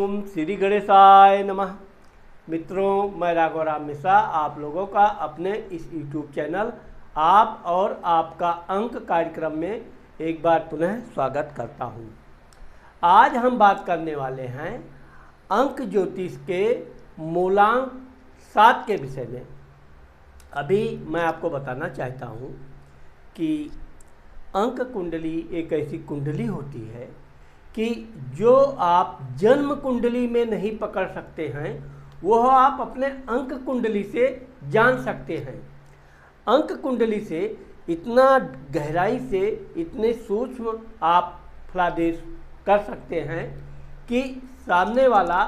ओम श्री गणेशाय नमः। मित्रों, मैं राघव राम मिश्रा आप लोगों का अपने इस YouTube चैनल आप और आपका अंक कार्यक्रम में एक बार पुनः स्वागत करता हूं। आज हम बात करने वाले हैं अंक ज्योतिष के मूलांक 7 के विषय में। अभी मैं आपको बताना चाहता हूं कि अंक कुंडली एक ऐसी कुंडली होती है कि जो आप जन्म कुंडली में नहीं पकड़ सकते हैं वह आप अपने अंक कुंडली से जान सकते हैं। अंक कुंडली से इतना गहराई से इतने सूक्ष्म आप फलादेश कर सकते हैं कि सामने वाला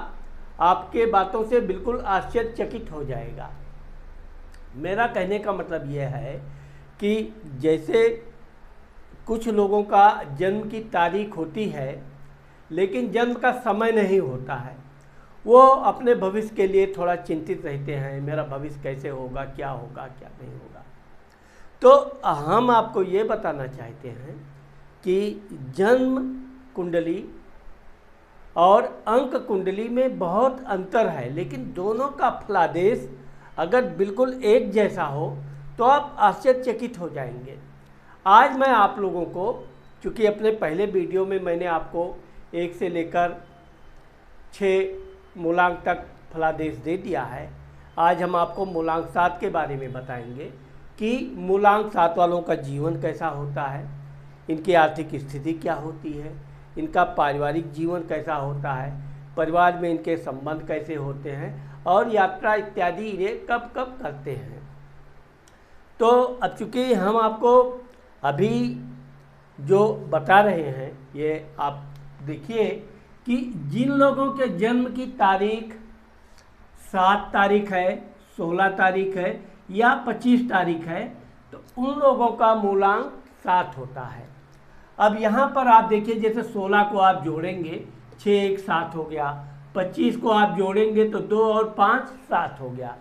आपके बातों से बिल्कुल आश्चर्यचकित हो जाएगा। मेरा कहने का मतलब यह है कि जैसे कुछ लोगों का जन्म की तारीख होती है लेकिन जन्म का समय नहीं होता है, वो अपने भविष्य के लिए थोड़ा चिंतित रहते हैं, मेरा भविष्य कैसे होगा, क्या होगा, क्या नहीं होगा। तो हम आपको ये बताना चाहते हैं कि जन्म कुंडली और अंक कुंडली में बहुत अंतर है, लेकिन दोनों का फलादेश अगर बिल्कुल एक जैसा हो तो आप आश्चर्यचकित हो जाएंगे। आज मैं आप लोगों को, चूँकि अपने पहले वीडियो में मैंने आपको 1 से लेकर 6 मूलांक तक फलादेश दे दिया है, आज हम आपको मूलांक 7 के बारे में बताएंगे कि मूलांक 7 वालों का जीवन कैसा होता है, इनकी आर्थिक स्थिति क्या होती है, इनका पारिवारिक जीवन कैसा होता है, परिवार में इनके संबंध कैसे होते हैं और यात्रा इत्यादि ये कब कब करते हैं। तो अब चूँकि हम आपको अभी जो बता रहे हैं ये आप देखिए कि जिन लोगों के जन्म की तारीख 7 तारीख है, 16 तारीख है या 25 तारीख है तो उन लोगों का मूलांक 7 होता है। अब यहाँ पर आप देखिए, जैसे 16 को आप जोड़ेंगे 6 1 7 हो गया, 25 को आप जोड़ेंगे तो 2 और 5 7 हो गया।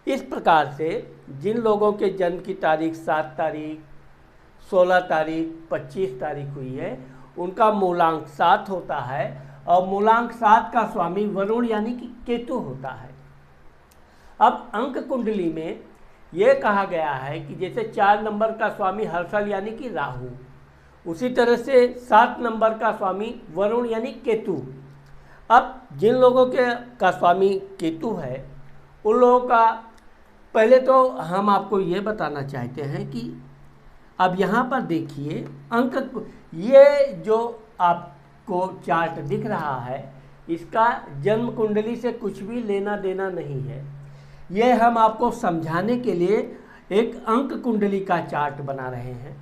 इस प्रकार से जिन लोगों के जन्म की तारीख 7 तारीख, 16 तारीख, 25 तारीख हुई है उनका मूलांक 7 होता है और मूलांक 7 का स्वामी वरुण यानी कि केतु होता है। अब अंक कुंडली में यह कहा गया है कि जैसे 4 नंबर का स्वामी हर्षल यानी कि राहु, उसी तरह से 7 नंबर का स्वामी वरुण यानी केतु। अब जिन लोगों का स्वामी केतु है उन लोगों का पहले तो हम आपको ये बताना चाहते हैं कि अब यहाँ पर देखिए अंक, ये जो आपको चार्ट दिख रहा है इसका जन्म कुंडली से कुछ भी लेना देना नहीं है। ये हम आपको समझाने के लिए एक अंक कुंडली का चार्ट बना रहे हैं।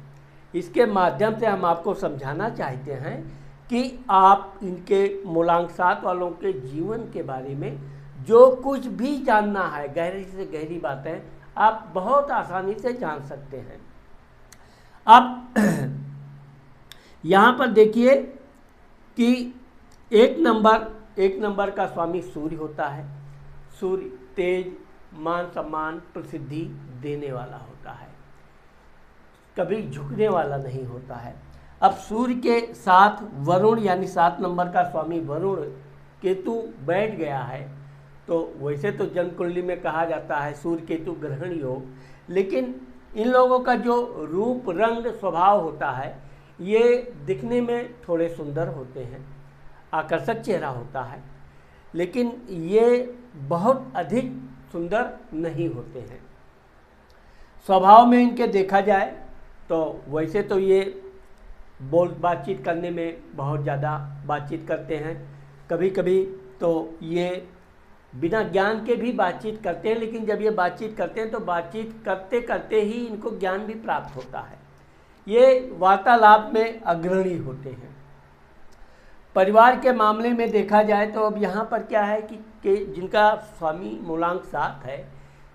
इसके माध्यम से हम आपको समझाना चाहते हैं कि आप इनके मूलांक 7 वालों के जीवन के बारे में जो कुछ भी जानना है, गहरी से गहरी बातें आप बहुत आसानी से जान सकते हैं। अब यहाँ पर देखिए कि एक नंबर का स्वामी सूर्य होता है। सूर्य तेज, मान सम्मान, प्रसिद्धि देने वाला होता है, कभी झुकने वाला नहीं होता है। अब सूर्य के साथ वरुण यानी 7 नंबर का स्वामी वरुण केतु बैठ गया है तो वैसे तो जन्म कुंडली में कहा जाता है सूर्य केतु ग्रहण योग, लेकिन इन लोगों का जो रूप रंग स्वभाव होता है ये दिखने में थोड़े सुंदर होते हैं, आकर्षक चेहरा होता है, लेकिन ये बहुत अधिक सुंदर नहीं होते हैं। स्वभाव में इनके देखा जाए तो वैसे तो ये बातचीत करने में बहुत ज़्यादा बातचीत करते हैं, कभी कभी तो ये बिना ज्ञान के भी बातचीत करते हैं, लेकिन जब ये बातचीत करते हैं तो बातचीत करते करते ही इनको ज्ञान भी प्राप्त होता है। ये वार्तालाप में अग्रणी होते हैं। परिवार के मामले में देखा जाए तो अब यहाँ पर क्या है कि जिनका स्वामी मूलांक 7 है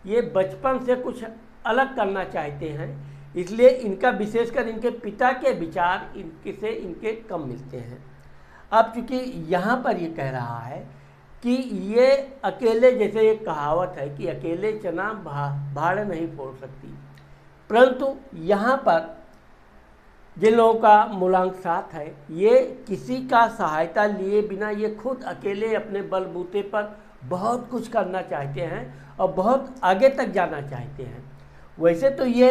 ये बचपन से कुछ अलग करना चाहते हैं, इसलिए इनका विशेषकर इनके पिता के विचार इनके कम मिलते हैं। अब चूँकि यहाँ पर ये कह रहा है कि ये अकेले, जैसे एक कहावत है कि अकेले चना भाड़ नहीं फोड़ सकती, परंतु यहाँ पर जिन लोगों का मूलांक 7 है, ये किसी का सहायता लिए बिना ये खुद अकेले अपने बलबूते पर बहुत कुछ करना चाहते हैं और बहुत आगे तक जाना चाहते हैं। वैसे तो ये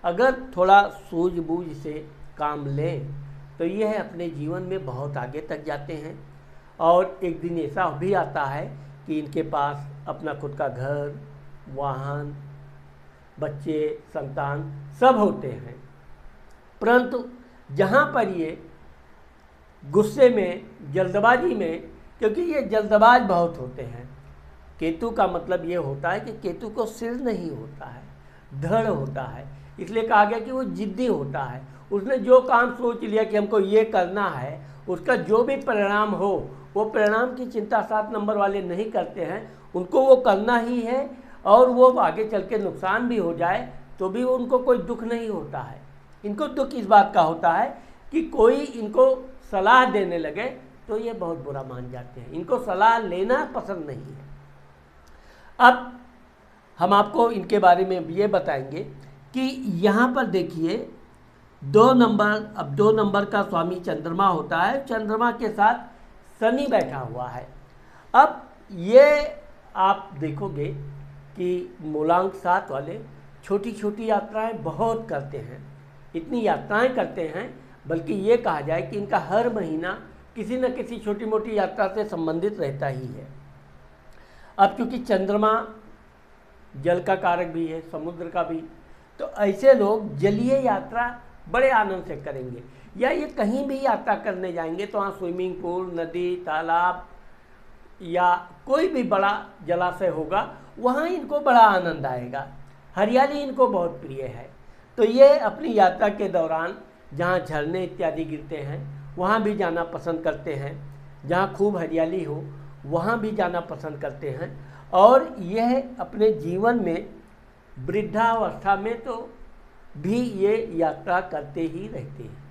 अगर थोड़ा सूझबूझ से काम लें तो ये है अपने जीवन में बहुत आगे तक जाते हैं। और एक दिन ऐसा भी आता है कि इनके पास अपना खुद का घर, वाहन, बच्चे, संतान सब होते हैं, परंतु जहाँ पर ये गुस्से में, जल्दबाजी में, क्योंकि ये जल्दबाज बहुत होते हैं। केतु का मतलब ये होता है कि केतु को सिर नहीं होता है, धड़ होता है, इसलिए कहा गया कि वो जिद्दी होता है। उसने जो काम सोच लिया कि हमको ये करना है, उसका जो भी परिणाम हो, वो परिणाम की चिंता 7 नंबर वाले नहीं करते हैं। उनको वो करना ही है, और वो आगे चल के नुकसान भी हो जाए तो भी उनको कोई दुख नहीं होता है। इनको दुख इस बात का होता है कि कोई इनको सलाह देने लगे तो ये बहुत बुरा मान जाते हैं, इनको सलाह लेना पसंद नहीं है। अब हम आपको इनके बारे में ये बताएंगे कि यहाँ पर देखिए 2 नंबर, अब 2 नंबर का स्वामी चंद्रमा होता है, चंद्रमा के साथ शनि बैठा हुआ है। अब ये आप देखोगे कि मूलांक 7 वाले छोटी छोटी यात्राएं बहुत करते हैं, इतनी यात्राएं करते हैं, बल्कि ये कहा जाए कि इनका हर महीना किसी न किसी छोटी मोटी यात्रा से संबंधित रहता ही है। अब चूँकि चंद्रमा जल का कारक भी है, समुद्र का भी, तो ऐसे लोग जलीय यात्रा बड़े आनंद से करेंगे, या ये कहीं भी यात्रा करने जाएंगे तो वहाँ स्विमिंग पूल, नदी, तालाब या कोई भी बड़ा जलाशय होगा, वहाँ इनको बड़ा आनंद आएगा। हरियाली इनको बहुत प्रिय है, तो ये अपनी यात्रा के दौरान जहाँ झरने इत्यादि गिरते हैं वहाँ भी जाना पसंद करते हैं, जहाँ खूब हरियाली हो वहाँ भी जाना पसंद करते हैं। और यह अपने जीवन में वृद्धावस्था में तो भी ये यात्रा करते ही रहते हैं।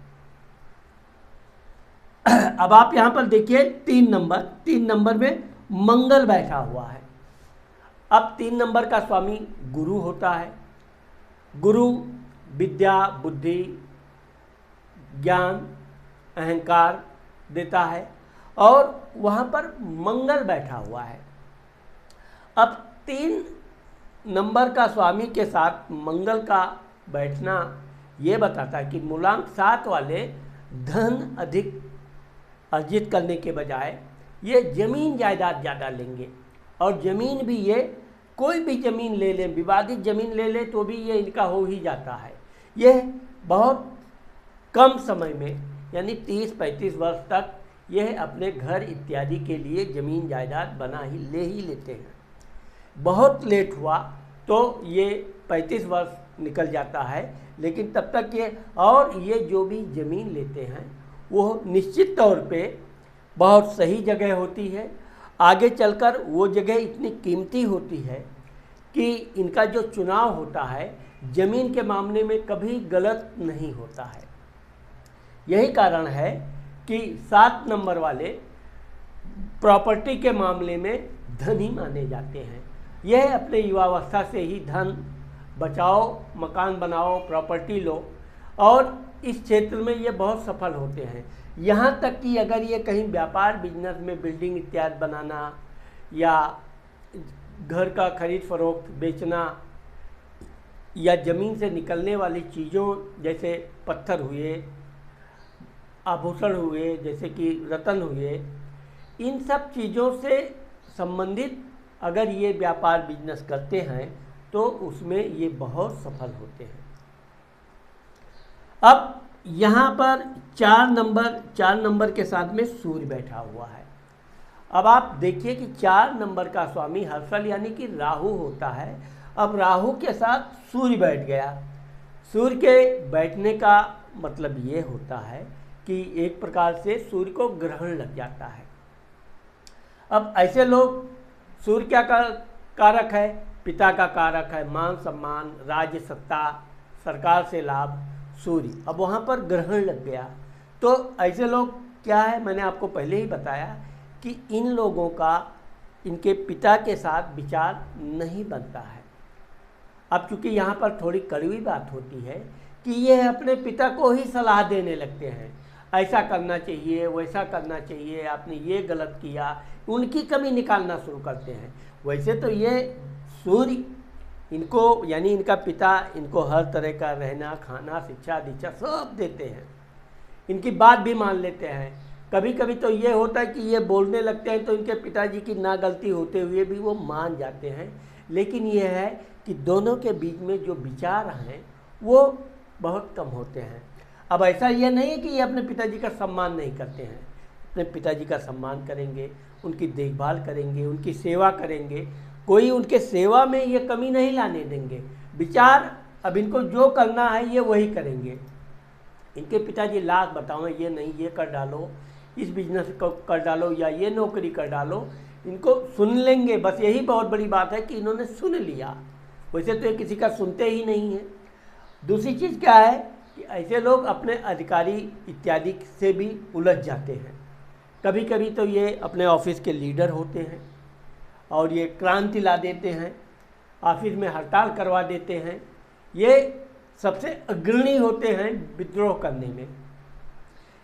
अब आप यहाँ पर देखिए 3 नंबर में मंगल बैठा हुआ है। अब 3 नंबर का स्वामी गुरु होता है। गुरु विद्या, बुद्धि, ज्ञान, अहंकार देता है, और वहाँ पर मंगल बैठा हुआ है। अब 3 नंबर का स्वामी के साथ मंगल का बैठना ये बताता है कि मूलांक 7 वाले धन अधिक अर्जित करने के बजाय ये ज़मीन जायदाद ज़्यादा लेंगे, और ज़मीन भी ये कोई भी ज़मीन ले लें, विवादित ज़मीन ले लें तो भी ये इनका हो ही जाता है। यह बहुत कम समय में, यानी 30-35 वर्ष तक यह अपने घर इत्यादि के लिए ज़मीन जायदाद बना ही लेते हैं। बहुत लेट हुआ तो ये 35 वर्ष निकल जाता है, लेकिन तब तक ये जो भी ज़मीन लेते हैं वो निश्चित तौर पे बहुत सही जगह होती है। आगे चलकर वो जगह इतनी कीमती होती है कि इनका जो चुनाव होता है ज़मीन के मामले में कभी गलत नहीं होता है। यही कारण है कि 7 नंबर वाले प्रॉपर्टी के मामले में धनी माने जाते हैं। यह अपने युवावस्था से ही धन बचाओ, मकान बनाओ, प्रॉपर्टी लो, और इस क्षेत्र में ये बहुत सफल होते हैं। यहाँ तक कि अगर ये कहीं व्यापार बिजनेस में बिल्डिंग इत्यादि बनाना या घर का खरीद फरोख्त बेचना या ज़मीन से निकलने वाली चीज़ों जैसे पत्थर हुए, आभूषण हुए, जैसे कि रत्न हुए, इन सब चीज़ों से संबंधित अगर ये व्यापार बिजनेस करते हैं तो उसमें ये बहुत सफल होते हैं। अब यहाँ पर 4 नंबर के साथ में सूर्य बैठा हुआ है। अब आप देखिए कि 4 नंबर का स्वामी हर्षल यानी कि राहु होता है। अब राहु के साथ सूर्य बैठ गया। सूर्य के बैठने का मतलब ये होता है कि एक प्रकार से सूर्य को ग्रहण लग जाता है। अब ऐसे लोग, सूर्य क्या कारक है? पिता का कारक है, मान सम्मान, राज्य सत्ता, सरकार से लाभ, सूर्य। अब वहाँ पर ग्रहण लग गया तो ऐसे लोग क्या है, मैंने आपको पहले ही बताया कि इन लोगों का इनके पिता के साथ विचार नहीं बनता है। अब चूँकि यहाँ पर थोड़ी कड़वी बात होती है कि ये अपने पिता को ही सलाह देने लगते हैं, ऐसा करना चाहिए, वैसा करना चाहिए, आपने ये गलत किया, उनकी कमी निकालना शुरू करते हैं। वैसे तो ये सूर्य इनको यानी इनका पिता इनको हर तरह का रहना, खाना, शिक्षा, दीक्षा सब देते हैं, इनकी बात भी मान लेते हैं। कभी कभी तो ये होता है कि ये बोलने लगते हैं तो इनके पिताजी की ना गलती होते हुए भी वो मान जाते हैं। लेकिन ये है कि दोनों के बीच में जो विचार हैं वो बहुत कम होते हैं। अब ऐसा ये नहीं है कि ये अपने पिताजी का सम्मान नहीं करते हैं, अपने पिताजी का सम्मान करेंगे, उनकी देखभाल करेंगे, उनकी सेवा करेंगे, कोई उनके सेवा में ये कमी नहीं लाने देंगे। विचार अब इनको जो करना है ये वही करेंगे। इनके पिताजी लाख बताओ ये नहीं, ये कर डालो, इस बिजनेस को कर डालो या ये नौकरी कर डालो, इनको सुन लेंगे। बस यही बहुत बड़ी बात है कि इन्होंने सुन लिया, वैसे तो ये किसी का सुनते ही नहीं है। दूसरी चीज़ क्या है कि ऐसे लोग अपने अधिकारी इत्यादि से भी उलझ जाते हैं। कभी कभी तो ये अपने ऑफिस के लीडर होते हैं और ये क्रांति ला देते हैं, ऑफिस में हड़ताल करवा देते हैं। ये सबसे अग्रणी होते हैं विद्रोह करने में।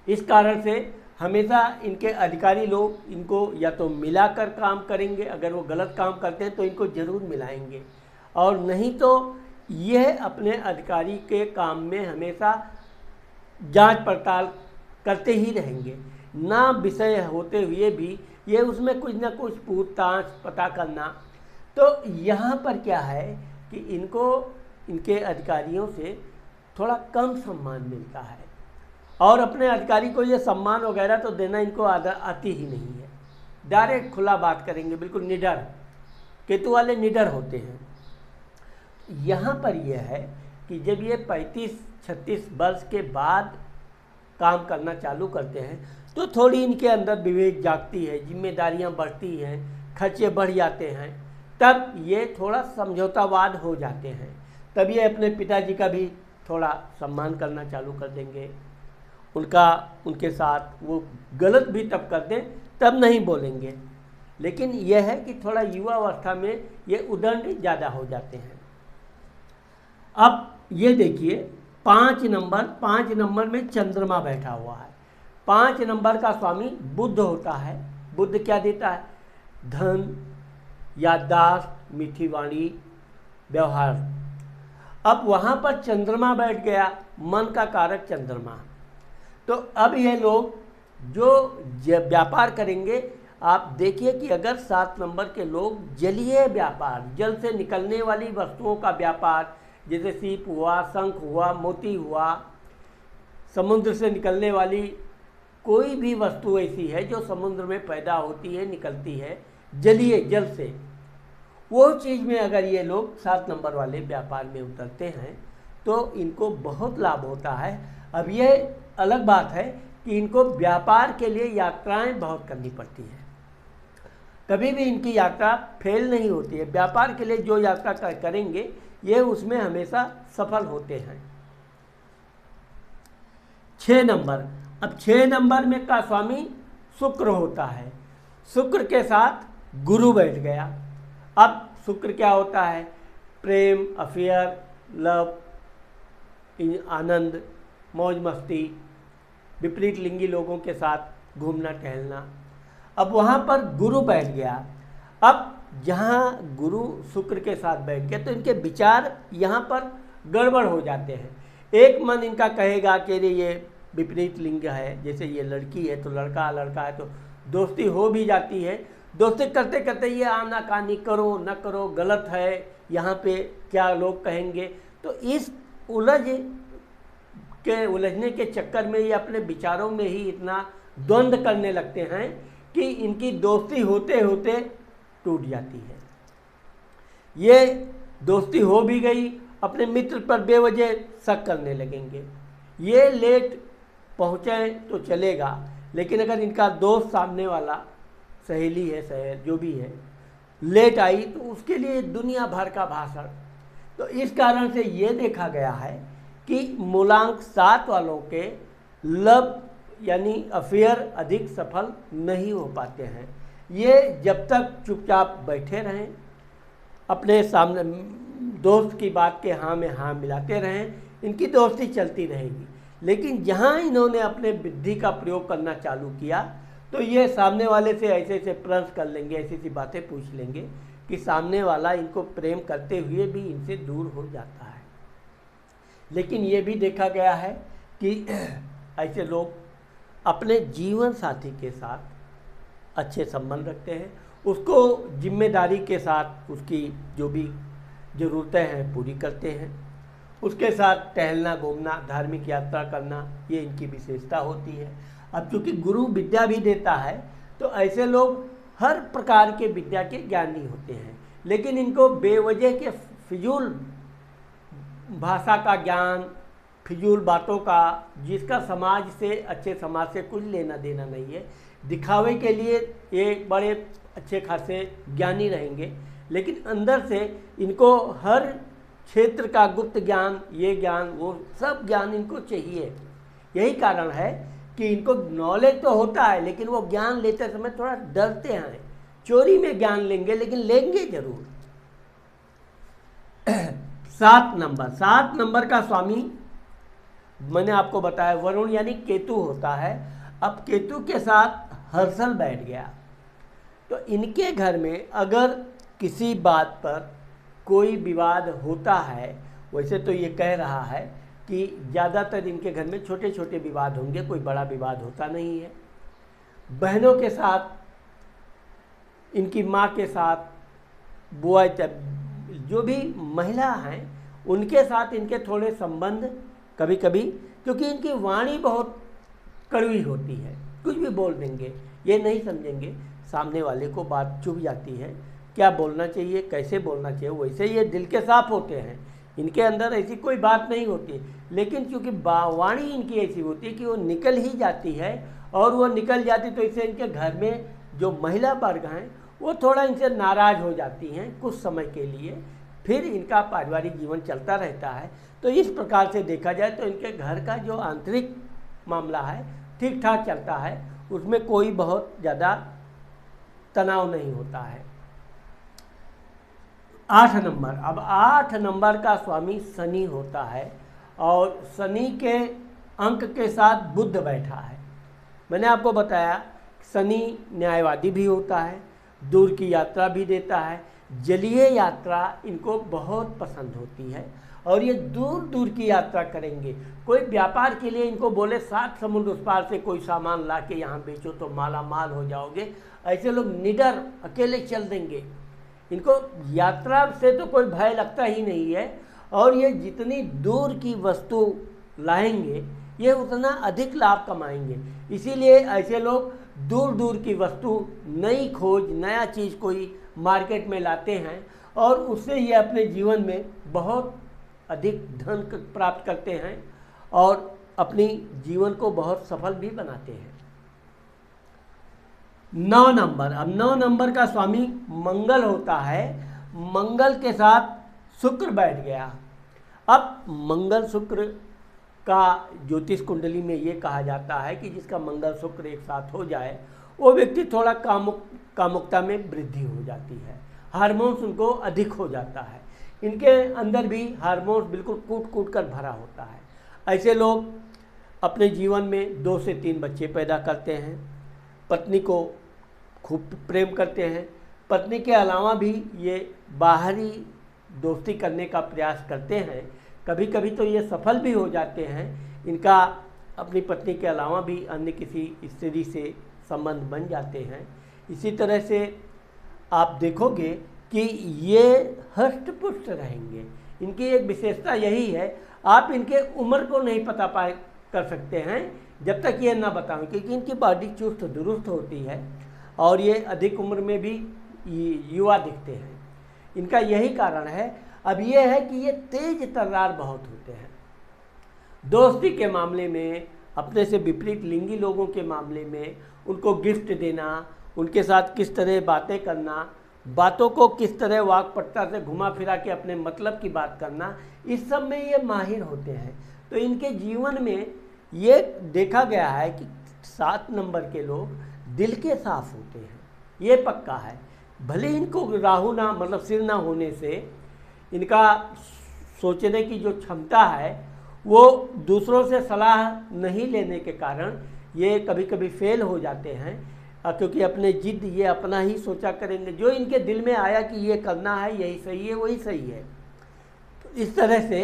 इस कारण से हमेशा इनके अधिकारी लोग इनको या तो मिलाकर काम करेंगे, अगर वो गलत काम करते हैं तो इनको ज़रूर मिलाएंगे, और नहीं तो यह अपने अधिकारी के काम में हमेशा जांच पड़ताल करते ही रहेंगे। ना विषय होते हुए भी ये उसमें कुछ ना कुछ पूछताछ पता करना। तो यहाँ पर क्या है कि इनको इनके अधिकारियों से थोड़ा कम सम्मान मिलता है, और अपने अधिकारी को ये सम्मान वगैरह तो देना इनको आती ही नहीं है। डायरेक्ट खुला बात करेंगे, बिल्कुल निडर, केतु वाले निडर होते हैं। यहाँ पर यह है कि जब ये 35-36 वर्ष के बाद काम करना चालू करते हैं तो थोड़ी इनके अंदर विवेक जागती है, जिम्मेदारियाँ बढ़ती हैं, खर्चे बढ़ जाते हैं, तब ये थोड़ा समझौतावाद हो जाते हैं। तब ये अपने पिताजी का भी थोड़ा सम्मान करना चालू कर देंगे, उनके साथ वो गलत भी तब कर दें तब नहीं बोलेंगे। लेकिन यह है कि थोड़ा युवा अवस्था में ये उदंड ज़्यादा हो जाते हैं। अब ये देखिए 5 नंबर में चंद्रमा बैठा हुआ है। 5 नंबर का स्वामी बुध होता है। बुध क्या देता है? धन, याददाश्त, मीठी वाणी, व्यवहार। अब वहाँ पर चंद्रमा बैठ गया, मन का कारक चंद्रमा। तो अब ये लोग जो व्यापार करेंगे, आप देखिए कि अगर 7 नंबर के लोग जलीय व्यापार, जल से निकलने वाली वस्तुओं का व्यापार, जैसे सीप हुआ, शंख हुआ, मोती हुआ, समुद्र से निकलने वाली कोई भी वस्तु ऐसी है जो समुद्र में पैदा होती है, निकलती है, जलीय जल से, वो चीज़ में अगर ये लोग 7 नंबर वाले व्यापार में उतरते हैं तो इनको बहुत लाभ होता है। अब ये अलग बात है कि इनको व्यापार के लिए यात्राएं बहुत करनी पड़ती है, कभी भी इनकी यात्रा फेल नहीं होती है। व्यापार के लिए जो यात्रा करेंगे ये उसमें हमेशा सफल होते हैं। 6 नंबर, अब 6 नंबर में का स्वामी शुक्र होता है। शुक्र के साथ गुरु बैठ गया। अब शुक्र क्या होता है? प्रेम, अफेयर, लव, आनंद, मौज मस्ती, विपरीत लिंगी लोगों के साथ घूमना टहलना। अब वहाँ पर गुरु बैठ गया। अब जहाँ गुरु शुक्र के साथ बैठ गया तो इनके विचार यहाँ पर गड़बड़ हो जाते हैं। एक मन इनका कहेगा कि ये विपरीत लिंग है, जैसे ये लड़की है तो लड़का है तो दोस्ती हो भी जाती है। दोस्ती करते करते ये आनाकानी करो न करो, गलत है, यहाँ पे क्या लोग कहेंगे। तो इस उलझने के चक्कर में ये अपने विचारों में ही इतना द्वंद्व करने लगते हैं कि इनकी दोस्ती होते होते टूट जाती है। ये दोस्ती हो भी गई, अपने मित्र पर बेवजह शक करने लगेंगे। ये लेट पहुँचे तो चलेगा, लेकिन अगर इनका दोस्त सामने वाला, सहेली है, सहेल जो भी है, लेट आई तो उसके लिए दुनिया भर का भाषण। तो इस कारण से ये देखा गया है कि मूलांक 7 वालों के लव यानी अफेयर अधिक सफल नहीं हो पाते हैं। ये जब तक चुपचाप बैठे रहें, अपने सामने दोस्त की बात के हाँ में हाँ मिलाते रहें, इनकी दोस्ती चलती रहेगी। लेकिन जहाँ इन्होंने अपने बुद्धि का प्रयोग करना चालू किया तो ये सामने वाले से ऐसे ऐसे प्रश्न कर लेंगे, ऐसी ऐसी बातें पूछ लेंगे कि सामने वाला इनको प्रेम करते हुए भी इनसे दूर हो जाता है। लेकिन ये भी देखा गया है कि ऐसे लोग अपने जीवन साथी के साथ अच्छे संबंध रखते हैं, उसको जिम्मेदारी के साथ उसकी जो भी ज़रूरतें हैं पूरी करते हैं, उसके साथ टहलना घूमना धार्मिक यात्रा करना ये इनकी विशेषता होती है। अब चूँकि गुरु विद्या भी देता है तो ऐसे लोग हर प्रकार के विद्या के ज्ञानी होते हैं, लेकिन इनको बेवजह के फिजूल भाषा का ज्ञान, फिजूल बातों का, जिसका समाज से अच्छे समाज से कुछ लेना देना नहीं है, दिखावे के लिए ये बड़े अच्छे खासे ज्ञानी रहेंगे, लेकिन अंदर से इनको हर क्षेत्र का गुप्त ज्ञान, ये ज्ञान वो सब ज्ञान इनको चाहिए। यही कारण है कि इनको नॉलेज तो होता है लेकिन वो ज्ञान लेते समय थोड़ा डरते हैं। चोरी में ज्ञान लेंगे लेकिन लेंगे जरूर। 7 नंबर का स्वामी मैंने आपको बताया वरुण यानी केतु होता है। अब केतु के साथ हर्षल बैठ गया तो इनके घर में अगर किसी बात पर कोई विवाद होता है, वैसे तो ये कह रहा है कि ज़्यादातर इनके घर में छोटे छोटे विवाद होंगे, कोई बड़ा विवाद होता नहीं है। बहनों के साथ, इनकी माँ के साथ, बुआ जो भी महिला हैं उनके साथ इनके थोड़े संबंध कभी कभी, क्योंकि इनकी वाणी बहुत कड़वी होती है, कुछ भी बोल देंगे, ये नहीं समझेंगे, सामने वाले को बात चुभ जाती है, क्या बोलना चाहिए कैसे बोलना चाहिए। वैसे ये दिल के साफ होते हैं, इनके अंदर ऐसी कोई बात नहीं होती, लेकिन क्योंकि वाणी इनकी ऐसी होती है कि वो निकल ही जाती है, और वो निकल जाती तो इससे इनके घर में जो महिला वर्ग हैं वो थोड़ा इनसे नाराज़ हो जाती हैं कुछ समय के लिए, फिर इनका पारिवारिक जीवन चलता रहता है। तो इस प्रकार से देखा जाए तो इनके घर का जो आंतरिक मामला है ठीक ठाक चलता है, उसमें कोई बहुत ज़्यादा तनाव नहीं होता है। 8 नंबर, अब 8 नंबर का स्वामी शनि होता है और शनि के अंक के साथ बुध बैठा है। मैंने आपको बताया शनि न्यायवादी भी होता है, दूर की यात्रा भी देता है, जलीय यात्रा इनको बहुत पसंद होती है और ये दूर दूर की यात्रा करेंगे। कोई व्यापार के लिए इनको बोले 7 समुद्र उस पार से कोई सामान ला के यहाँ बेचो तो माला माल हो जाओगे, ऐसे लोग निडर अकेले चल देंगे। इनको यात्रा से तो कोई भय लगता ही नहीं है, और ये जितनी दूर की वस्तु लाएंगे ये उतना अधिक लाभ कमाएंगे। इसीलिए ऐसे लोग दूर दूर की वस्तु, नई खोज, नया चीज़ कोई मार्केट में लाते हैं और उससे ये अपने जीवन में बहुत अधिक धन प्राप्त करते हैं और अपनी जीवन को बहुत सफल भी बनाते हैं। 9 नंबर, अब 9 नंबर का स्वामी मंगल होता है, मंगल के साथ शुक्र बैठ गया। अब मंगल शुक्र का ज्योतिष कुंडली में ये कहा जाता है कि जिसका मंगल शुक्र एक साथ हो जाए वो व्यक्ति थोड़ा कामुकता में वृद्धि हो जाती है, हार्मोन्स उनको अधिक हो जाता है, इनके अंदर भी हार्मोन्स बिल्कुल कूट कूट कर भरा होता है। ऐसे लोग अपने जीवन में 2 से 3 बच्चे पैदा करते हैं, पत्नी को खूब प्रेम करते हैं, पत्नी के अलावा भी ये बाहरी दोस्ती करने का प्रयास करते हैं, कभी कभी तो ये सफल भी हो जाते हैं। इनका अपनी पत्नी के अलावा भी अन्य किसी स्त्री से संबंध बन जाते हैं। इसी तरह से आप देखोगे कि ये हष्ट पुष्ट रहेंगे। इनकी एक विशेषता यही है, आप इनके उम्र को नहीं पता कर सकते हैं जब तक ये ना बताएं, क्योंकि इनकी बॉडी चुस्त दुरुस्त होती है और ये अधिक उम्र में भी युवा दिखते हैं। इनका यही कारण है। अब ये है कि ये तेज तर्रार बहुत होते हैं दोस्ती के मामले में, अपने से विपरीत लिंगी लोगों के मामले में उनको गिफ्ट देना, उनके साथ किस तरह बातें करना, बातों को किस तरह वाक्पटुता से घुमा फिरा के अपने मतलब की बात करना, इस सब में ये माहिर होते हैं। तो इनके जीवन में ये देखा गया है कि 7 नंबर के लोग दिल के साफ होते हैं, ये पक्का है। भले इनको राहु ना मतलब सिर ना होने से इनका सोचने की जो क्षमता है वो दूसरों से सलाह नहीं लेने के कारण ये कभी कभी फेल हो जाते हैं, क्योंकि अपने जिद ये अपना ही सोचा करेंगे, जो इनके दिल में आया कि ये करना है, यही सही है, वही सही है। तो इस तरह से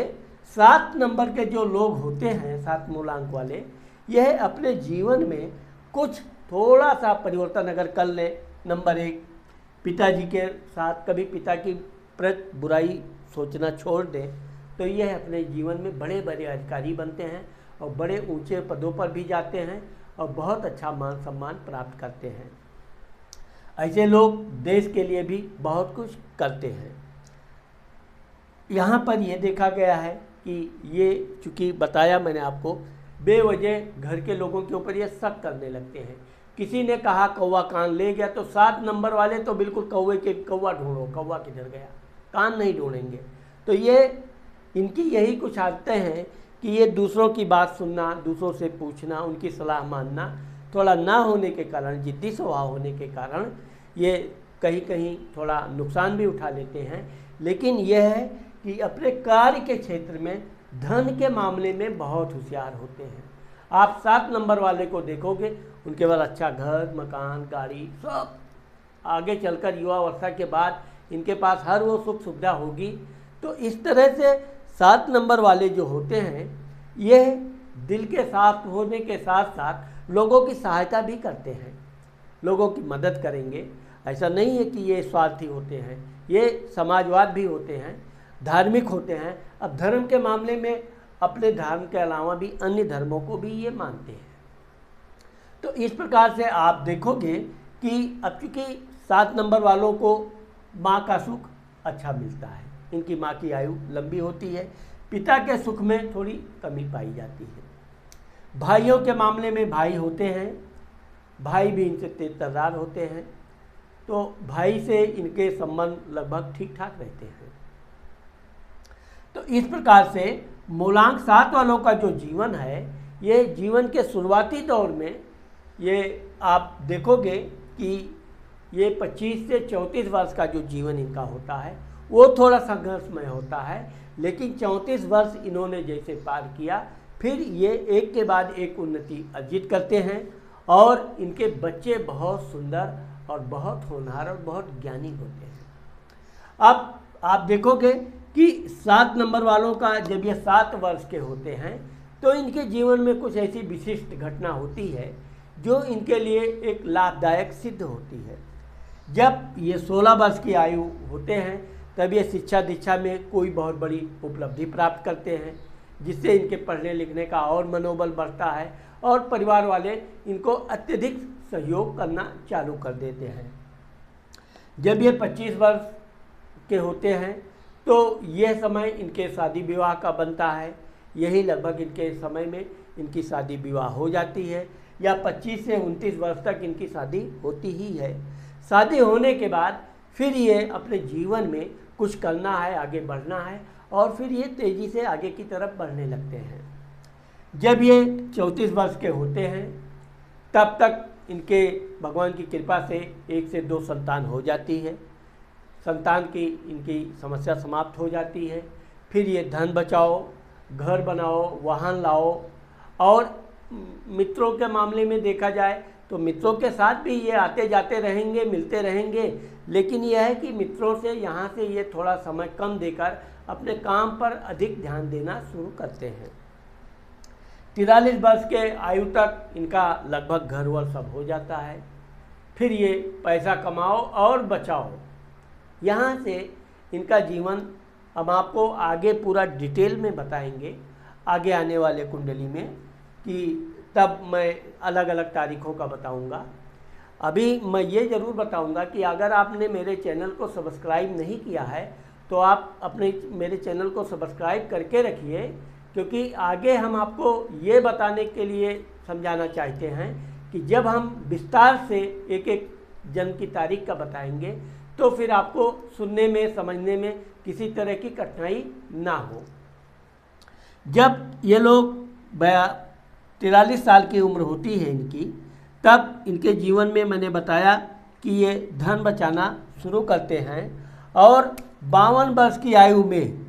7 नंबर के जो लोग होते हैं, 7 मूलांक वाले, यह अपने जीवन में कुछ थोड़ा सा परिवर्तन अगर कर ले। नंबर 1, पिताजी के साथ कभी पिता की प्रति बुराई सोचना छोड़ दें, तो यह अपने जीवन में बड़े बड़े अधिकारी बनते हैं और बड़े ऊंचे पदों पर भी जाते हैं और बहुत अच्छा मान सम्मान प्राप्त करते हैं। ऐसे लोग देश के लिए भी बहुत कुछ करते हैं। यहाँ पर यह देखा गया है कि ये चूँकि बताया मैंने आपको, बेवजह घर के लोगों के ऊपर ये शक करने लगते हैं। किसी ने कहा कौवा कान ले गया, तो 7 नंबर वाले तो बिल्कुल कौवा ढूंढो, कौवा किधर गया, कान नहीं ढूंढेंगे। तो ये इनकी यही कुछ आदतें हैं कि ये दूसरों की बात सुनना, दूसरों से पूछना, उनकी सलाह मानना थोड़ा ना होने के कारण, जिद्दी स्वभाव होने के कारण ये कहीं कहीं थोड़ा नुकसान भी उठा लेते हैं। लेकिन यह है कि अपने कार्य के क्षेत्र में धन के मामले में बहुत होशियार होते हैं। आप 7 नंबर वाले को देखोगे, उनके पास अच्छा घर, मकान, गाड़ी सब, आगे चलकर युवावस्था के बाद इनके पास हर वो सुख सुविधा होगी। तो इस तरह से 7 नंबर वाले जो होते हैं, ये दिल के साफ होने के साथ साथ लोगों की सहायता भी करते हैं, लोगों की मदद करेंगे। ऐसा नहीं है कि ये स्वार्थी होते हैं, ये समाजवाद भी होते हैं, धार्मिक होते हैं। अब धर्म के मामले में अपने धर्म के अलावा भी अन्य धर्मों को भी ये मानते हैं। तो इस प्रकार से आप देखोगे कि अब चूँकि 7 नंबर वालों को माँ का सुख अच्छा मिलता है, इनकी माँ की आयु लंबी होती है, पिता के सुख में थोड़ी कमी पाई जाती है। भाइयों के मामले में भाई होते हैं, भाई भी इनसे तेज तर्रार होते हैं, तो भाई से इनके संबंध लगभग ठीक ठाक रहते हैं। तो इस प्रकार से मूलांक 7 वालों का जो जीवन है, ये जीवन के शुरुआती दौर में ये आप देखोगे कि ये 25 से 34 वर्ष का जो जीवन इनका होता है वो थोड़ा संघर्षमय होता है। लेकिन 34 वर्ष इन्होंने जैसे पार किया, फिर ये एक के बाद एक उन्नति अर्जित करते हैं और इनके बच्चे बहुत सुंदर और बहुत होनहार और बहुत ज्ञानी होते हैं। अब आप देखोगे कि 7 नंबर वालों का जब ये 7 वर्ष के होते हैं, तो इनके जीवन में कुछ ऐसी विशिष्ट घटना होती है जो इनके लिए एक लाभदायक सिद्ध होती है। जब ये 16 वर्ष की आयु होते हैं, तब ये शिक्षा दीक्षा में कोई बहुत बड़ी उपलब्धि प्राप्त करते हैं, जिससे इनके पढ़ने लिखने का और मनोबल बढ़ता है और परिवार वाले इनको अत्यधिक सहयोग करना चालू कर देते हैं। जब ये 25 वर्ष के होते हैं, तो यह समय इनके शादी विवाह का बनता है। यही लगभग इनके समय में इनकी शादी विवाह हो जाती है, या 25 से 29 वर्ष तक इनकी शादी होती ही है। शादी होने के बाद फिर ये अपने जीवन में कुछ करना है, आगे बढ़ना है, और फिर ये तेज़ी से आगे की तरफ बढ़ने लगते हैं। जब ये 34 वर्ष के होते हैं, तब तक इनके भगवान की कृपा से 1 से 2 संतान हो जाती है। संतान की इनकी समस्या समाप्त हो जाती है। फिर ये धन बचाओ, घर बनाओ, वाहन लाओ, और मित्रों के मामले में देखा जाए तो मित्रों के साथ भी ये आते जाते रहेंगे, मिलते रहेंगे। लेकिन यह है कि मित्रों से यहाँ से ये थोड़ा समय कम देकर अपने काम पर अधिक ध्यान देना शुरू करते हैं। 43 वर्ष के आयु तक इनका लगभग घर वर सब हो जाता है। फिर ये पैसा कमाओ और बचाओ। यहाँ से इनका जीवन हम आपको आगे पूरा डिटेल में बताएंगे आगे आने वाले कुंडली में, कि तब मैं अलग अलग तारीखों का बताऊंगा। अभी मैं ये ज़रूर बताऊंगा कि अगर आपने मेरे चैनल को सब्सक्राइब नहीं किया है, तो आप अपने मेरे चैनल को सब्सक्राइब करके रखिए, क्योंकि आगे हम आपको ये बताने के लिए समझाना चाहते हैं कि जब हम विस्तार से एक एक जन्म की तारीख का बताएंगे, तो फिर आपको सुनने में, समझने में किसी तरह की कठिनाई ना हो। जब ये लोग 43 साल की उम्र होती है इनकी, तब इनके जीवन में मैंने बताया कि ये धन बचाना शुरू करते हैं, और 52 वर्ष की आयु में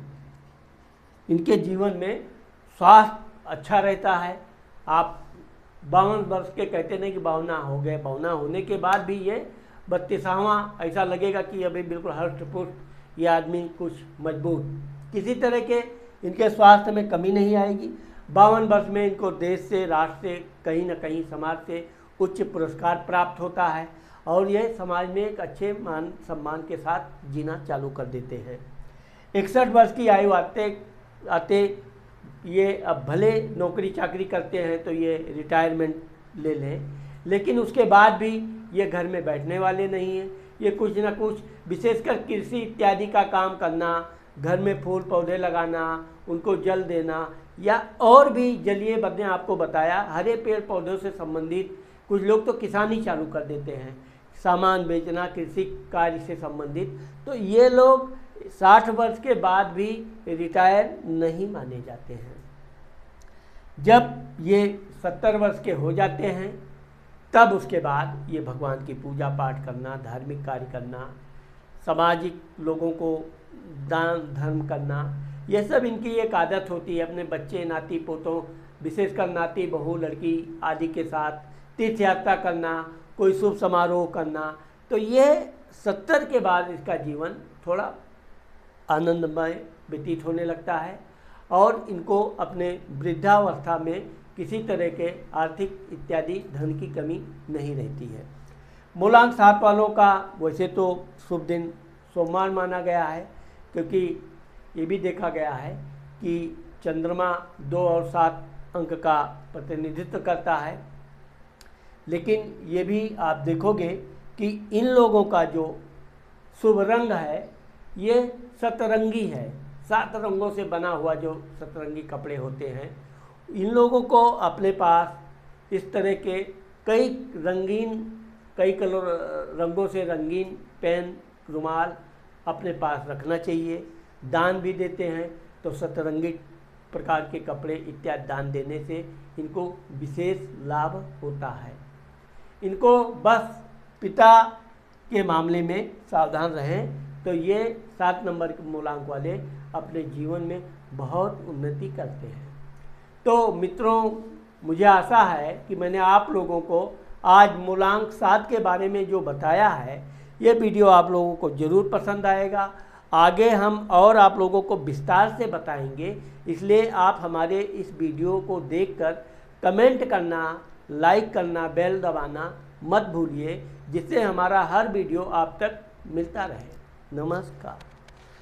इनके जीवन में स्वास्थ्य अच्छा रहता है। आप 52 वर्ष के कहते नहीं कि बावना हो गए, बावना होने के बाद भी ये 32वां ऐसा लगेगा कि अभी बिल्कुल हष्ट पुष्ट ये आदमी कुछ मजबूत, किसी तरह के इनके स्वास्थ्य में कमी नहीं आएगी। 52 वर्ष में इनको देश से, राष्ट्र से, कहीं ना कहीं समाज से उच्च पुरस्कार प्राप्त होता है और ये समाज में एक अच्छे मान सम्मान के साथ जीना चालू कर देते हैं। 61 वर्ष की आयु आते ये अब भले नौकरी चाकरी करते हैं तो ये रिटायरमेंट ले लें, लेकिन उसके बाद भी ये घर में बैठने वाले नहीं हैं। ये कुछ ना कुछ विशेषकर कृषि इत्यादि का काम करना, घर में फूल पौधे लगाना, उनको जल देना, या और भी जलीय मैंने आपको बताया हरे पेड़ पौधों से संबंधित, कुछ लोग तो किसानी चालू कर देते हैं, सामान बेचना, कृषि कार्य से संबंधित। तो ये लोग 60 वर्ष के बाद भी रिटायर नहीं माने जाते हैं। जब ये 70 वर्ष के हो जाते हैं तब उसके बाद ये भगवान की पूजा पाठ करना, धार्मिक कार्य करना, सामाजिक लोगों को दान धर्म करना, यह सब इनकी एक आदत होती है। अपने बच्चे नाती पोतों, विशेषकर नाती बहू लड़की आदि के साथ तीर्थ यात्रा करना, कोई शुभ समारोह करना। तो ये 70 के बाद इसका जीवन थोड़ा आनंदमय व्यतीत होने लगता है और इनको अपने वृद्धावस्था में किसी तरह के आर्थिक इत्यादि धन की कमी नहीं रहती है। मूलांक 7 वालों का वैसे तो शुभ दिन सोमवार माना गया है, क्योंकि ये भी देखा गया है कि चंद्रमा 2 और 7 अंक का प्रतिनिधित्व करता है। लेकिन ये भी आप देखोगे कि इन लोगों का जो शुभ रंग है ये सतरंगी है। 7 रंगों से बना हुआ जो सतरंगी कपड़े होते हैं, इन लोगों को अपने पास इस तरह के कई कलर रंगों से रंगीन पेन, रुमाल अपने पास रखना चाहिए। दान भी देते हैं तो सतरंगी प्रकार के कपड़े इत्यादि दान देने से इनको विशेष लाभ होता है। इनको बस पिता के मामले में सावधान रहें तो ये 7 नंबर के मूलांक वाले अपने जीवन में बहुत उन्नति करते हैं। तो मित्रों, मुझे आशा है कि मैंने आप लोगों को आज मूलांक 7 के बारे में जो बताया है, ये वीडियो आप लोगों को ज़रूर पसंद आएगा। आगे हम और आप लोगों को विस्तार से बताएंगे, इसलिए आप हमारे इस वीडियो को देखकर कमेंट करना, लाइक करना, बेल दबाना मत भूलिए, जिससे हमारा हर वीडियो आप तक मिलता रहे। नमस्कार।